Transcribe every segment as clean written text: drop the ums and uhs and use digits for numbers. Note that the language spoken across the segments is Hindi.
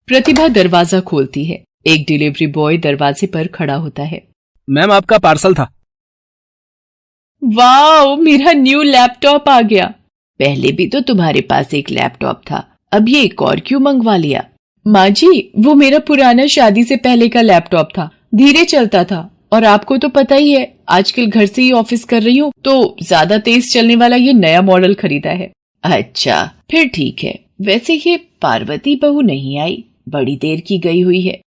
प्रतिभा दरवाजा खोलती है। एक डिलीवरी बॉय दरवाजे पर खड़ा होता है। मैम, आपका पार्सल था। वाओ, मेरा न्यू लैपटॉप आ गया। पहले भी तो तुम्हारे पास एक लैपटॉप था, अब ये एक और क्यों मंगवा लिया? माँ जी, वो मेरा पुराना शादी से पहले का लैपटॉप था, धीरे चलता था और आपको तो पता ही है आजकल घर से ही ऑफिस कर रही हूँ तो ज्यादा तेज चलने वाला ये नया मॉडल खरीदा है। अच्छा, फिर ठीक है। वैसे ये पार्वती बहू नहीं आई, बड़ी देर की गई हुई है।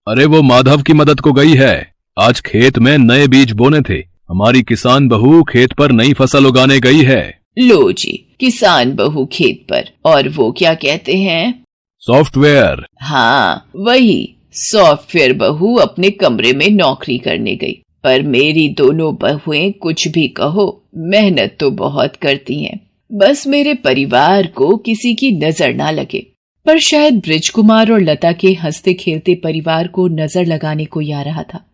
अरे वो माधव की मदद को गई है। आज खेत में नए बीज बोने थे। हमारी किसान बहू खेत पर नई फसल उगाने गई है। लो जी, किसान बहू खेत पर, और वो क्या कहते हैं? सॉफ्टवेयर। हाँ वही, सॉफ्टवेयर बहू अपने कमरे में नौकरी करने गई। पर मेरी दोनों बहुएं कुछ भी कहो, मेहनत तो बहुत करती हैं। बस मेरे परिवार को किसी की नजर ना लगे। पर शायद ब्रिज कुमार और लता के हंसते खेलते परिवार को नजर लगाने को आ रहा था।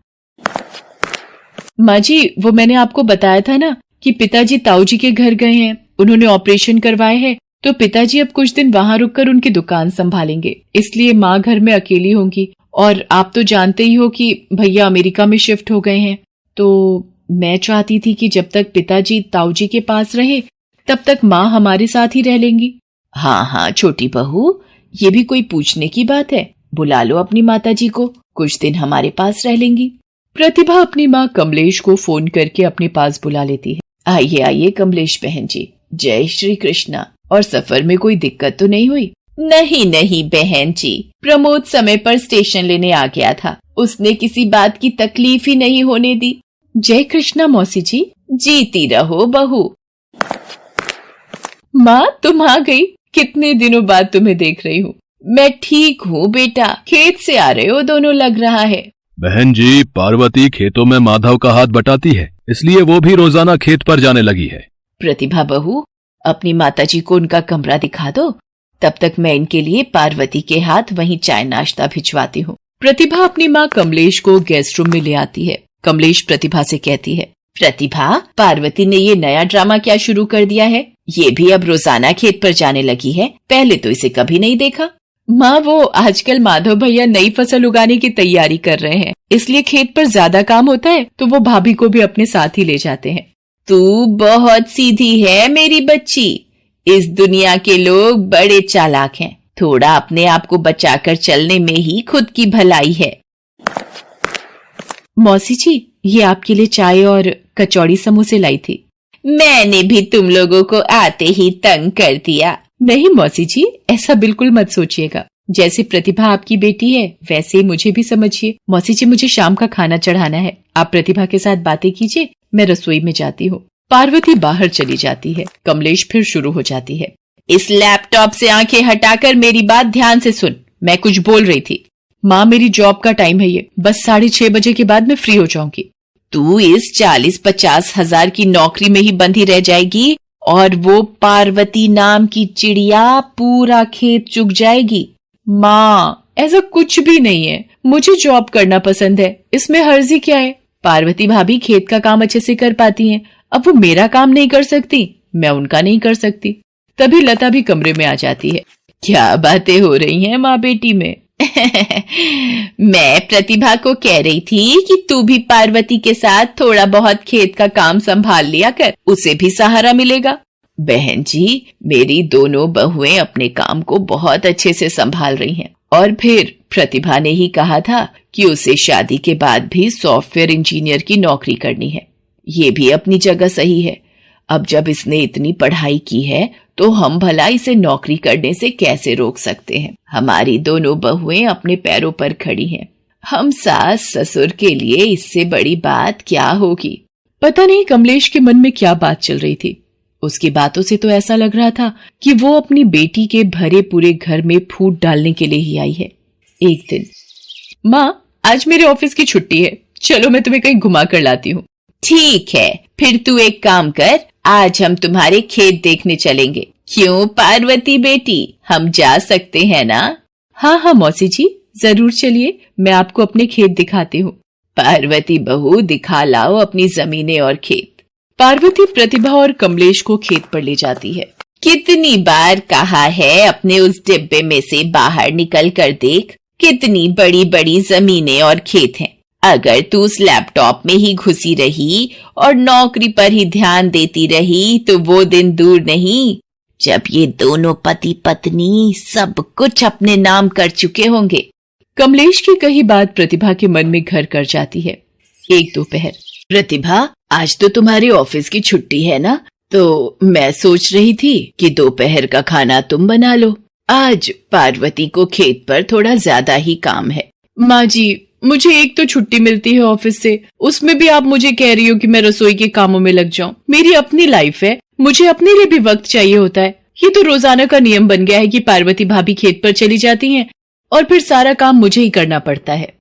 माँ जी, वो मैंने आपको बताया था ना कि पिताजी ताऊ जी के घर गए हैं, उन्होंने ऑपरेशन करवाए हैं, तो पिताजी अब कुछ दिन वहां रुककर उनकी दुकान संभालेंगे, इसलिए माँ घर में अकेली होंगी। और आप तो जानते ही हो कि भैया अमेरिका में शिफ्ट हो गए हैं, तो मैं चाहती थी कि जब तक पिताजी ताऊ जी के पास रहे तब तक माँ हमारे साथ ही रह लेंगी। हाँ हाँ छोटी बहू, ये भी कोई पूछने की बात है? बुला लो अपनी माताजी को, कुछ दिन हमारे पास रह लेंगी। प्रतिभा अपनी माँ कमलेश को फोन करके अपने पास बुला लेती है। आइए आइए कमलेश बहन जी, जय श्री कृष्णा। और सफर में कोई दिक्कत तो नहीं हुई? नहीं नहीं बहन जी, प्रमोद समय पर स्टेशन लेने आ गया था, उसने किसी बात की तकलीफ ही नहीं होने दी। जय कृष्णा मौसी जी। जीती रहो बहू। माँ तुम आ गई, कितने दिनों बाद तुम्हें देख रही हूँ। मैं ठीक हूँ बेटा, खेत से आ रहे हो दोनों लग रहा है। बहन जी, पार्वती खेतों में माधव का हाथ बटाती है, इसलिए वो भी रोजाना खेत पर जाने लगी है। प्रतिभा बहू, अपनी माताजी को उनका कमरा दिखा दो, तब तक मैं इनके लिए पार्वती के हाथ वहीं चाय नाश्ता भिजवाती हूँ। प्रतिभा अपनी माँ कमलेश को गेस्ट रूम में ले आती है। कमलेश प्रतिभा से कहती है, प्रतिभा, पार्वती ने ये नया ड्रामा क्या शुरू कर दिया है? ये भी अब रोजाना खेत पर जाने लगी है, पहले तो इसे कभी नहीं देखा। माँ, वो आजकल माधव भैया नई फसल उगाने की तैयारी कर रहे हैं, इसलिए खेत पर ज्यादा काम होता है, तो वो भाभी को भी अपने साथ ही ले जाते हैं। तू बहुत सीधी है मेरी बच्ची, इस दुनिया के लोग बड़े चालाक हैं, थोड़ा अपने आप को बचाकर चलने में ही खुद की भलाई है। मौसी जी, ये आपके लिए चाय और कचौड़ी समोसे लाई थी। मैंने भी तुम लोगों को आते ही तंग कर दिया। नहीं मौसी जी, ऐसा बिल्कुल मत सोचिएगा, जैसे प्रतिभा आपकी बेटी है वैसे ही मुझे भी समझिए। मौसी जी, मुझे शाम का खाना चढ़ाना है, आप प्रतिभा के साथ बातें कीजिए, मैं रसोई में जाती हूँ। पार्वती बाहर चली जाती है। कमलेश फिर शुरू हो जाती है, इस लैपटॉप से आंखें हटाकर मेरी बात ध्यान से सुन, मैं कुछ बोल रही थी। माँ, मेरी जॉब का टाइम है ये, बस 6:30 बजे के बाद मैं फ्री हो जाऊंगी। तू इस 40-50 हजार की नौकरी में ही बंधी रह जाएगी और वो पार्वती नाम की चिड़िया पूरा खेत चुग जाएगी। माँ, ऐसा कुछ भी नहीं है, मुझे जॉब करना पसंद है, इसमें हर्जी क्या है? पार्वती भाभी खेत का काम अच्छे से कर पाती हैं, अब वो मेरा काम नहीं कर सकती, मैं उनका नहीं कर सकती। तभी लता भी कमरे में आ जाती है। क्या बातें हो रही हैं माँ बेटी में? मैं प्रतिभा को कह रही थी कि तू भी पार्वती के साथ थोड़ा बहुत खेत का काम संभाल लिया कर, उसे भी सहारा मिलेगा। बहन जी, मेरी दोनों बहुएं अपने काम को बहुत अच्छे से संभाल रही हैं। और फिर प्रतिभा ने ही कहा था कि उसे शादी के बाद भी सॉफ्टवेयर इंजीनियर की नौकरी करनी है, ये भी अपनी जगह सही है। अब जब इसने इतनी पढ़ाई की है तो हम भला इसे नौकरी करने से कैसे रोक सकते हैं? हमारी दोनों बहुएं अपने पैरों पर खड़ी हैं, हम सास ससुर के लिए इससे बड़ी बात क्या होगी? पता नहीं कमलेश के मन में क्या बात चल रही थी। उसकी बातों से तो ऐसा लग रहा था कि वो अपनी बेटी के भरे पूरे घर में फूट डालने के लिए ही आई है। एक दिन, माँ, आज मेरे ऑफिस की छुट्टी है, चलो मैं तुम्हें कहीं घुमा कर लाती हूँ। ठीक है, फिर तू एक काम कर, आज हम तुम्हारे खेत देखने चलेंगे। क्यों पार्वती बेटी, हम जा सकते हैं ना? हाँ हाँ मौसी जी, जरूर चलिए, मैं आपको अपने खेत दिखाती हूँ। पार्वती बहू, दिखा लाओ अपनी जमीनें और खेत। पार्वती प्रतिभा और कमलेश को खेत पर ले जाती है। कितनी बार कहा है अपने उस डिब्बे में से बाहर निकल कर देख, कितनी बड़ी बड़ी जमीनें और खेत हैं। अगर तू उस लैपटॉप में ही घुसी रही और नौकरी पर ही ध्यान देती रही तो वो दिन दूर नहीं जब ये दोनों पति पत्नी सब कुछ अपने नाम कर चुके होंगे। कमलेश की कही बात प्रतिभा के मन में घर कर जाती है। एक दोपहर, प्रतिभा आज तो तुम्हारे ऑफिस की छुट्टी है ना, तो मैं सोच रही थी कि दोपहर का खाना तुम बना लो। आज पार्वती को खेत पर थोड़ा ज्यादा ही काम है। माँ जी, मुझे एक तो छुट्टी मिलती है ऑफिस से, उसमें भी आप मुझे कह रही हो कि मैं रसोई के कामों में लग जाऊं। मेरी अपनी लाइफ है, मुझे अपने लिए भी वक्त चाहिए होता है। ये तो रोजाना का नियम बन गया है कि पार्वती भाभी खेत पर चली जाती हैं और फिर सारा काम मुझे ही करना पड़ता है।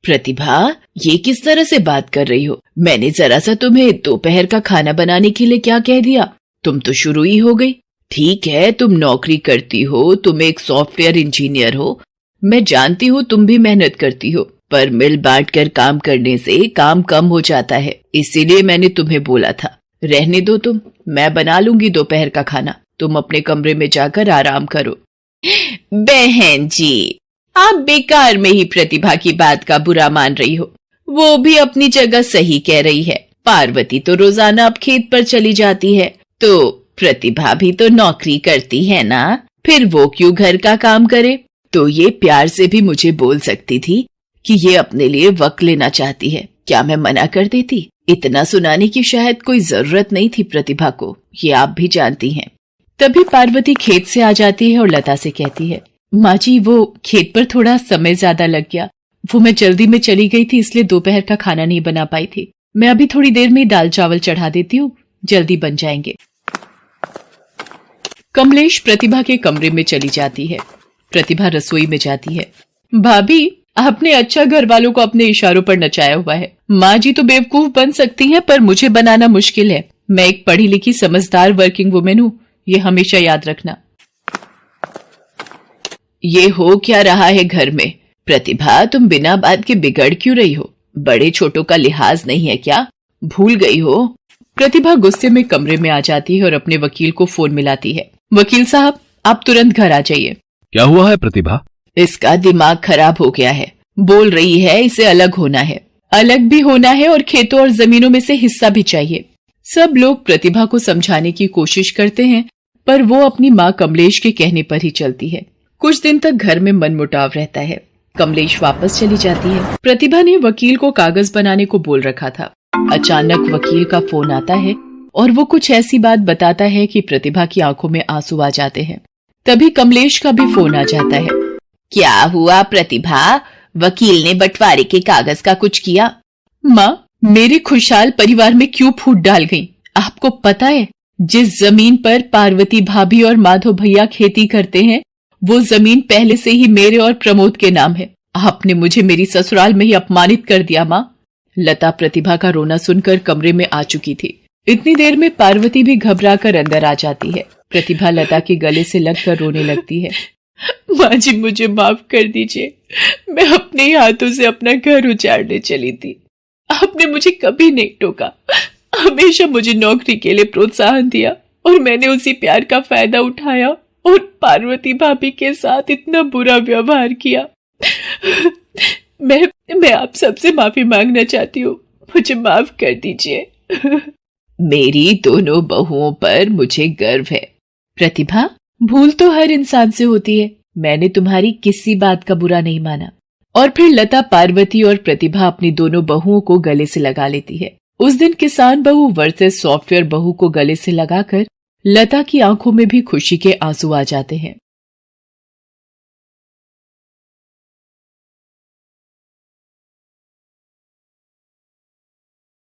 प्रतिभा, ये किस तरह से बात कर रही हो? मैंने जरा सा तुम्हें दोपहर का खाना बनाने के लिए क्या कह दिया? तुम तो शुरू ही हो गई। ठीक है, तुम नौकरी करती हो, तुम एक सॉफ्टवेयर इंजीनियर हो, मैं जानती हूँ तुम भी मेहनत करती हो, पर मिल बांट कर काम करने से काम कम हो जाता है। इसीलिए मैंने तुम्हें बोला था। रहने दो तुम, मैं बना लूंगी दोपहर का खाना, तुम अपने कमरे में जाकर आराम करो। बहन जी, आप बेकार में ही प्रतिभा की बात का बुरा मान रही हो। वो भी अपनी जगह सही कह रही है। पार्वती तो रोजाना अब खेत पर चली जाती है, तो प्रतिभा भी तो नौकरी करती है ना, फिर वो क्यों घर का काम करे? तो ये प्यार से भी मुझे बोल सकती थी कि ये अपने लिए वक्त लेना चाहती है। क्या मैं मना कर देती? इतना सुनाने की शायद कोई जरूरत नहीं थी प्रतिभा को, ये आप भी जानती हैं। तभी पार्वती खेत से आ जाती है और लता से कहती है, माँ जी, वो खेत पर थोड़ा समय ज्यादा लग गया। वो मैं जल्दी में चली गई थी, इसलिए दोपहर का खाना नहीं बना पाई थी। मैं अभी थोड़ी देर में दाल चावल चढ़ा देती हूँ, जल्दी बन जाएंगे। कमलेश प्रतिभा के कमरे में चली जाती है। प्रतिभा रसोई में जाती है। भाभी, आपने अच्छा घर वालों को अपने इशारों पर नचाया हुआ है। माँ जी तो बेवकूफ बन सकती हैं, पर मुझे बनाना मुश्किल है। मैं एक पढ़ी लिखी समझदार वर्किंग वुमेन हूँ, ये हमेशा याद रखना। ये हो क्या रहा है घर में? प्रतिभा, तुम बिना बात के बिगड़ क्यों रही हो? बड़े छोटों का लिहाज नहीं है क्या? भूल गई हो? प्रतिभा गुस्से में कमरे में आ जाती है और अपने वकील को फोन मिलाती है। वकील साहब, आप तुरंत घर आ जाइए। क्या हुआ है प्रतिभा? इसका दिमाग खराब हो गया है। बोल रही है इसे अलग होना है, अलग भी होना है और खेतों और जमीनों में से हिस्सा भी चाहिए। सब लोग प्रतिभा को समझाने की कोशिश करते हैं, पर वो अपनी माँ कमलेश के कहने पर ही चलती है। कुछ दिन तक घर में मनमुटाव रहता है। कमलेश वापस चली जाती है। प्रतिभा ने वकील को कागज बनाने को बोल रखा था। अचानक वकील का फोन आता है और वो कुछ ऐसी बात बताता है कि प्रतिभा की आंखों में आंसू आ जाते हैं। तभी कमलेश का भी फोन आ जाता है। क्या हुआ प्रतिभा? वकील ने बंटवारे के कागज का कुछ किया? माँ, मेरे खुशहाल परिवार में क्यों फूट डाल गई? आपको पता है, जिस जमीन पर पार्वती भाभी और माधव भैया खेती करते हैं, वो जमीन पहले से ही मेरे और प्रमोद के नाम है। आपने मुझे मेरी ससुराल में ही अपमानित कर दिया माँ। लता प्रतिभा का रोना सुनकर कमरे में आ चुकी थी। इतनी देर में पार्वती भी घबरा कर अंदर आ जाती है। प्रतिभा लता के गले से लगकर रोने लगती है। माँ जी, मुझे माफ कर दीजिए, मैं अपने हाथों से अपना घर उजाड़ने चली थी। आपने मुझे कभी नहीं टोका, हमेशा मुझे नौकरी के लिए प्रोत्साहन दिया और मैंने उसी प्यार का फायदा उठाया और पार्वती भाभी के साथ इतना बुरा व्यवहार किया। मैं आप सबसे माफी मांगना चाहती हूँ, मुझे माफ कर दीजिए। मेरी दोनों बहुओं पर मुझे गर्व है। प्रतिभा, भूल तो हर इंसान से होती है, मैंने तुम्हारी किसी बात का बुरा नहीं माना। और फिर लता पार्वती और प्रतिभा अपनी दोनों बहुओं को गले से लगा लेती है। उस दिन किसान बहू वर्सेस सॉफ्टवेयर बहू को गले से लगाकर लता की आंखों में भी खुशी के आंसू आ जाते हैं।